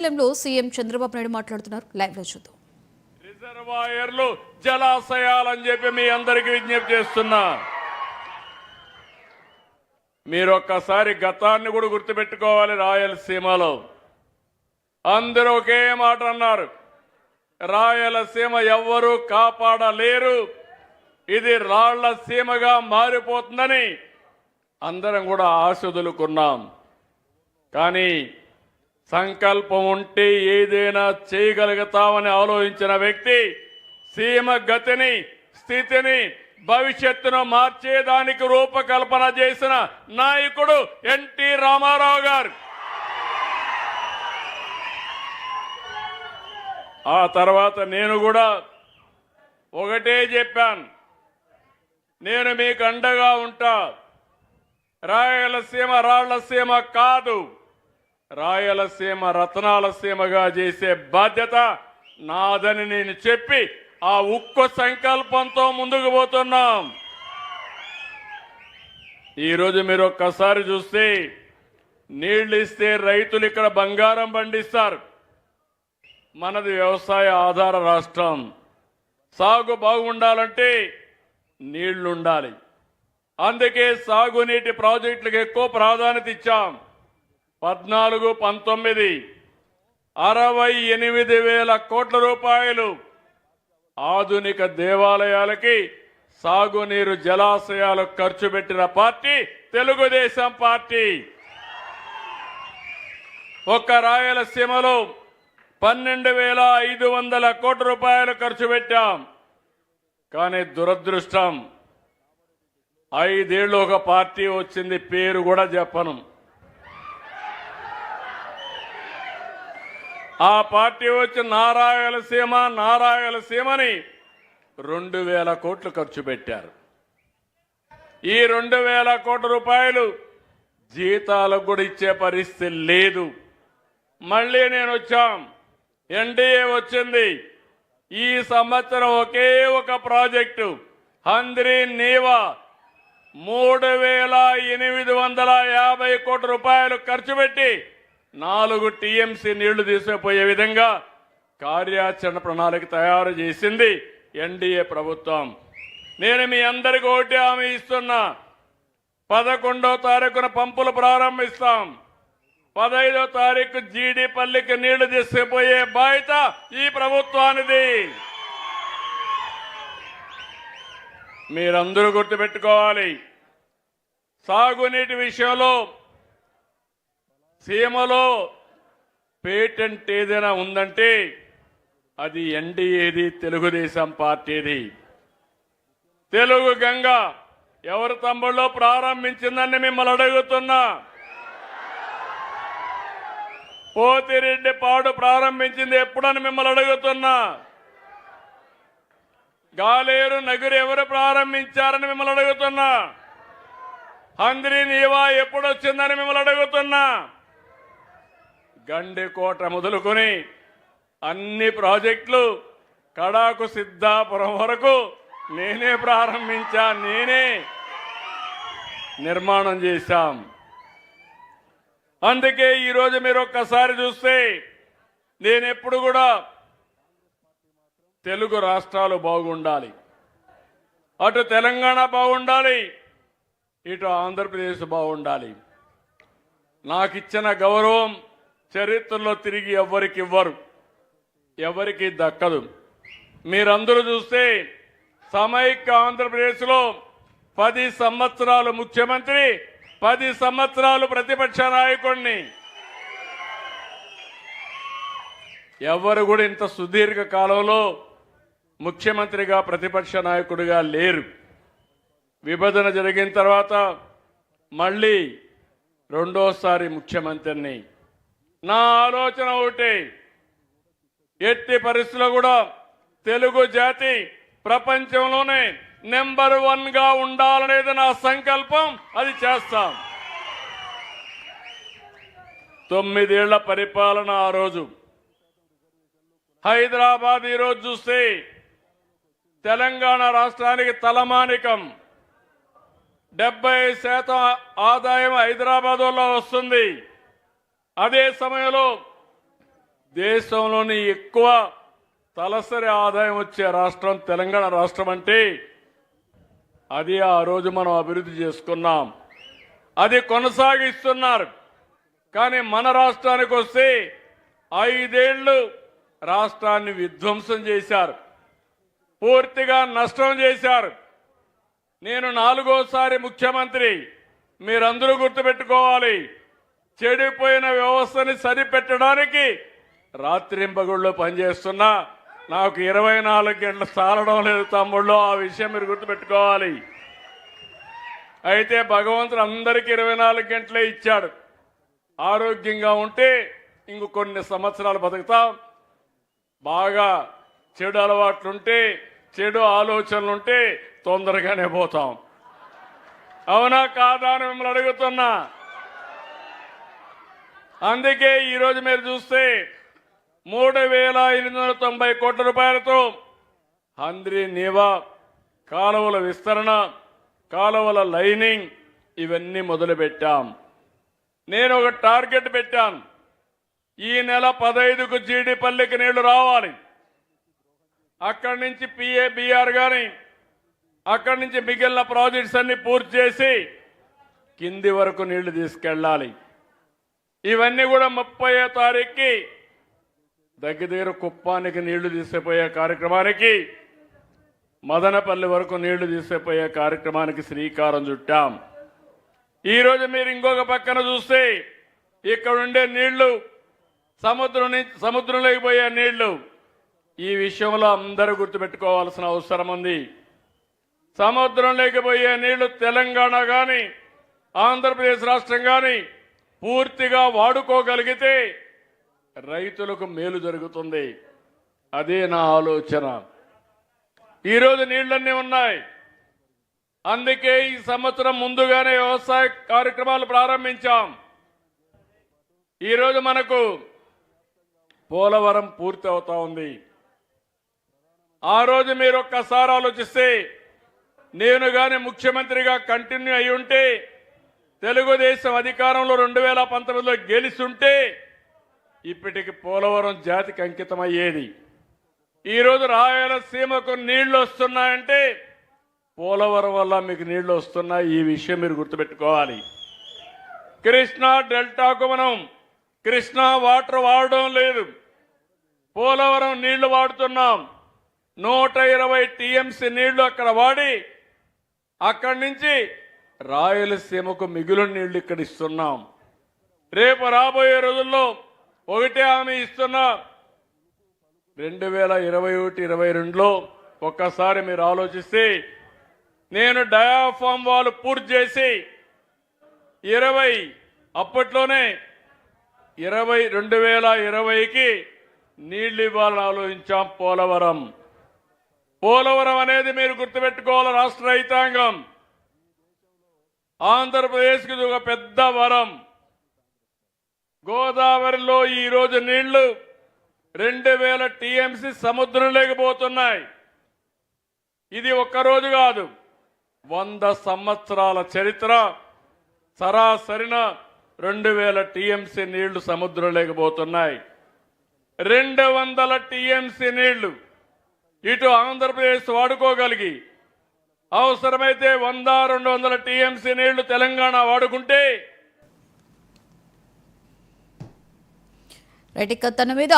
లో సీఎం చంద్రబాబు నాయుడు మాట్లాడుతున్నారు. లైవ్ లో చూద్దాం. రిజర్వాయర్లు జలాశయాలని చెప్పి మీ అందరికీ విజ్ఞప్తి చేస్తున్నా. మీరు ఒక్కసారి గతాన్ని కూడా గుర్తుపెట్టుకోవాలి. రాయలసీమలో అందరూ ఒకే మాట అన్నారు, రాయలసీమ ఎవ్వరూ కాపాడలేరు, ఇది రాళ్ల సీమగా మారిపోతుందని అందరం కూడా ఆశ వదులుకున్నాం. కానీ సంకల్పం ఉంటే ఏదైనా చేయగలుగుతామని ఆలోచించిన వ్యక్తి సీమ గతిని, స్థితిని, భవిష్యత్తును మార్చేదానికి రూపకల్పన చేసిన నాయకుడు ఎన్టీ రామారావు గారు. ఆ తర్వాత నేను కూడా ఒకటే చెప్పాను, నేను మీకు అండగా ఉంటా. రాయలసీమ రాళ్లసీమ కాదు, రాయలసీమ రత్నాల సీమగా చేసే బాధ్యత నాదని నేను చెప్పి ఆ ఉక్కు సంకల్పంతో ముందుకు పోతున్నాం. ఈరోజు మీరు ఒక్కసారి చూస్తే నీళ్లు ఇస్తే రైతులు ఇక్కడ బంగారం పండిస్తారు. మనది వ్యవసాయ ఆధార రాష్ట్రం. సాగు బాగుండాలంటే నీళ్లుండాలి. అందుకే సాగునీటి ప్రాజెక్టులకు ఎక్కువ ప్రాధాన్యత ఇచ్చాం. 14-19 68,000 కోట్ల రూపాయలు ఆధునిక దేవాలయాలకి సాగునీరు జలాశయాలు ఖర్చు పెట్టిన పార్టీ తెలుగుదేశం పార్టీ. ఒక్క రాయలసీమలో 12,500 కోట్ల రూపాయలు ఖర్చు పెట్టాం. కానీ దురదృష్టం, 5 ఏళ్ళు ఒక పార్టీ వచ్చింది, పేరు కూడా చెప్పను. ఆ పార్టీ వచ్చి నారాయలసీమని 2,000 కోట్లు ఖర్చు పెట్టారు. ఈ 2,000 కోట్ల రూపాయలు జీతాలకు కూడా ఇచ్చే పరిస్థితి లేదు. మళ్ళీ నేను వచ్చాం, ఎన్డీఏ వచ్చింది. ఈ సంవత్సరం ఒకే ఒక ప్రాజెక్టు హంద్రీ నీవా 3,850 కోట్ల రూపాయలు ఖర్చు పెట్టి 4 టీఎంసీ నీళ్లు తీసుకుపోయే విధంగా కార్యాచరణ ప్రణాళిక తయారు చేసింది ఎన్డీఏ ప్రభుత్వం. నేను మీ అందరికీ ఒకటి హామీ ఇస్తున్నా, 11వ తారీఖున పంపులు ప్రారంభిస్తాం. 15వ తారీఖు జీడిపల్లికి నీళ్లు తీసుకుపోయే బాధ్యత ఈ ప్రభుత్వానిది. మీరందరూ గుర్తుపెట్టుకోవాలి, సాగునీటి విషయంలో సీమలో పేటెంట్ ఏదైనా ఉందంటే అది ఎన్డీఏది, తెలుగుదేశం పార్టీది. తెలుగు గంగ ఎవరి తమ్ముళ్ళో ప్రారంభించిందని మిమ్మల్ని అడుగుతున్నా. పోతిరెడ్డి పాడు ప్రారంభించింది ఎప్పుడని మిమ్మల్ని అడుగుతున్నా. గాలేరు నగరు ఎవరు ప్రారంభించారని మిమ్మల్ని అడుగుతున్నా. హంద్రీ నీవా ఎప్పుడు వచ్చిందని మిమ్మల్ని అడుగుతున్నా. గండికోట మొదలుకొని అన్ని ప్రాజెక్టులు కడాకు సిద్ధాపురం వరకు నేనే ప్రారంభించా, నేనే నిర్మాణం చేశాం. అందుకే ఈరోజు మీరు ఒక్కసారి చూస్తే నేను ఎప్పుడు కూడా తెలుగు రాష్ట్రాలు బాగుండాలి, అటు తెలంగాణ బాగుండాలి, ఇటు ఆంధ్రప్రదేశ్ బాగుండాలి. నాకు ఇచ్చిన గౌరవం చరిత్రలో తిరిగి ఎవ్వరికి ఇవ్వరు, ఎవరికి దక్కదు. మీరందరూ చూస్తే సమైక్య ఆంధ్రప్రదేశ్లో 10 సంవత్సరాలు ముఖ్యమంత్రి, 10 సంవత్సరాలు ప్రతిపక్ష నాయకుడిని. ఎవరు కూడా ఇంత సుదీర్ఘ కాలంలో ముఖ్యమంత్రిగా ప్రతిపక్ష నాయకుడిగా లేరు. విభజన జరిగిన తర్వాత మళ్ళీ రెండోసారి ముఖ్యమంత్రిని. నా ఆలోచన ఒకటే, ఎట్టి పరిస్థితుల్లో కూడా తెలుగు జాతి ప్రపంచంలోనే నెంబర్ 1గా ఉండాలనేది నా సంకల్పం. అది చేస్తాం. 9 ఏళ్ల పరిపాలన ఆ రోజు. హైదరాబాద్ ఈరోజు చూస్తే తెలంగాణ రాష్ట్రానికి తలమానికం. 70% ఆదాయం హైదరాబాద్ లో వస్తుంది. అదే సమయంలో దేశంలోని ఎక్కువ తలసరి ఆదాయం వచ్చే రాష్ట్రం తెలంగాణ రాష్ట్రం అంటే అది ఆ రోజు మనం అభివృద్ధి చేసుకున్నాం. అది కొనసాగిస్తున్నారు. కానీ మన రాష్ట్రానికి వస్తే 5 ఏళ్లు రాష్ట్రాన్ని విధ్వంసం చేశారు, పూర్తిగా నష్టం చేశారు. నేను 4వసారి ముఖ్యమంత్రి. మీరందరూ గుర్తుపెట్టుకోవాలి, చెడిపోయిన వ్యవస్థని సరిపెట్టడానికి రాత్రింపగుళ్ళు పనిచేస్తున్నా నాకు 24 గంటలు చాలడం లేదు తమ్ముళ్ళు. ఆ విషయం మీరు గుర్తుపెట్టుకోవాలి. అయితే భగవంతుడు అందరికీ 24 గంటలే ఇచ్చాడు. ఆరోగ్యంగా ఉంటే ఇంక కొన్ని సంవత్సరాలు బతుకుతాం. బాగా చెడు అలవాట్లుంటే, చెడు ఆలోచనలుంటే తొందరగానే పోతాం. అవునా కాదా అని మిమ్మల్ని అడుగుతున్నా. అందుకే ఈరోజు మీరు చూస్తే 3,890 కోట్ల రూపాయలతో హంద్రీ నీవా కాలువల విస్తరణ, కాలువల లైనింగ్ ఇవన్నీ మొదలుపెట్టాం. నేను ఒక టార్గెట్ పెట్టాను. ఈ నెల 15కు జీడిపల్లికి నీళ్లు రావాలి. అక్కడి నుంచి పిఏబిఆర్ కానీ అక్కడి నుంచి మిగిలిన ప్రాజెక్ట్స్ అన్ని పూర్తి చేసి కింది వరకు నీళ్లు తీసుకెళ్ళాలి. ఇవన్నీ కూడా 30వ తారీఖుకి దగ్గర కుప్పానికి నీళ్లు తీసుకుపోయే కార్యక్రమానికి, మదనపల్లి వరకు నీళ్లు తీసుకుపోయే కార్యక్రమానికి శ్రీకారం చుట్టాం. ఈరోజు మీరు ఇంకొక పక్కన చూస్తే ఇక్కడ ఉండే నీళ్లు సముద్రంలోకి పోయే నీళ్లు. ఈ విషయంలో అందరూ గుర్తుపెట్టుకోవాల్సిన అవసరం ఉంది. సముద్రంలోకి పోయే నీళ్లు తెలంగాణ కానీ ఆంధ్రప్రదేశ్ రాష్ట్రం కానీ పూర్తిగా వాడుకోగలిగితే రైతులకు మేలు జరుగుతుంది. అదే నా ఆలోచన. ఈరోజు నీళ్లన్నీ ఉన్నాయి. అందుకే ఈ సంవత్సరం ముందుగానే వ్యవసాయ కార్యక్రమాలు ప్రారంభించాం. ఈరోజు మనకు పోలవరం పూర్తి అవుతా ఉంది. ఆ రోజు మీరు ఒక్కసారి ఆలోచిస్తే, నేను గాని ముఖ్యమంత్రిగా కంటిన్యూ అయి ఉంటే, తెలుగుదేశం అధికారంలో 2019లో గెలిచుంటే ఇప్పటికి పోలవరం జాతికి అంకితం అయ్యేది. ఈరోజు రాయలసీమకు నీళ్లు వస్తున్నాయంటే పోలవరం వల్ల మీకు నీళ్లు వస్తున్నాయి. ఈ విషయం మీరు గుర్తుపెట్టుకోవాలి. కృష్ణా డెల్టాకు మనం కృష్ణా వాటర్ వాడడం లేదు, పోలవరం నీళ్లు వాడుతున్నాం. 120 టీఎంసీ నీళ్లు అక్కడ వాడి అక్కడి నుంచి రాయలసీమకు మిగులు నీళ్లు ఇక్కడ ఇస్తున్నాం. రేపు రాబోయే రోజుల్లో ఒకటే హామీ ఇస్తున్నా. 2021-22లో ఒక్కసారి మీరు ఆలోచిస్తే, నేను డయాఫామ్ వాళ్ళు పూర్తి చేసి 20 అప్పట్లోనే 2020కి నీళ్లు ఇవ్వాలని ఆలోచించాం. పోలవరం అనేది మీరు గుర్తుపెట్టుకోవాలి. రాష్ట్ర రైతాంగం ఆంధ్రప్రదేశ్కి ఇది ఒక పెద్ద వరం. గోదావరిలో ఈరోజు నీళ్లు 2000 టీఎంసీ సముద్రం లేకపోతున్నాయి. ఇది ఒక్కరోజు కాదు, 100 సంవత్సరాల చరిత్ర. సరాసరిన 2000 టీఎంసీ నీళ్లు సముద్రం లేకపోతున్నాయి. 200 టీఎంసీ నీళ్లు ఇటు ఆంధ్రప్రదేశ్ వాడుకోగలిగి, అవసరమైతే 100-200 టీఎంసీ నీళ్లు తెలంగాణ వాడుకుంటే రైట్. ఇక తన మీద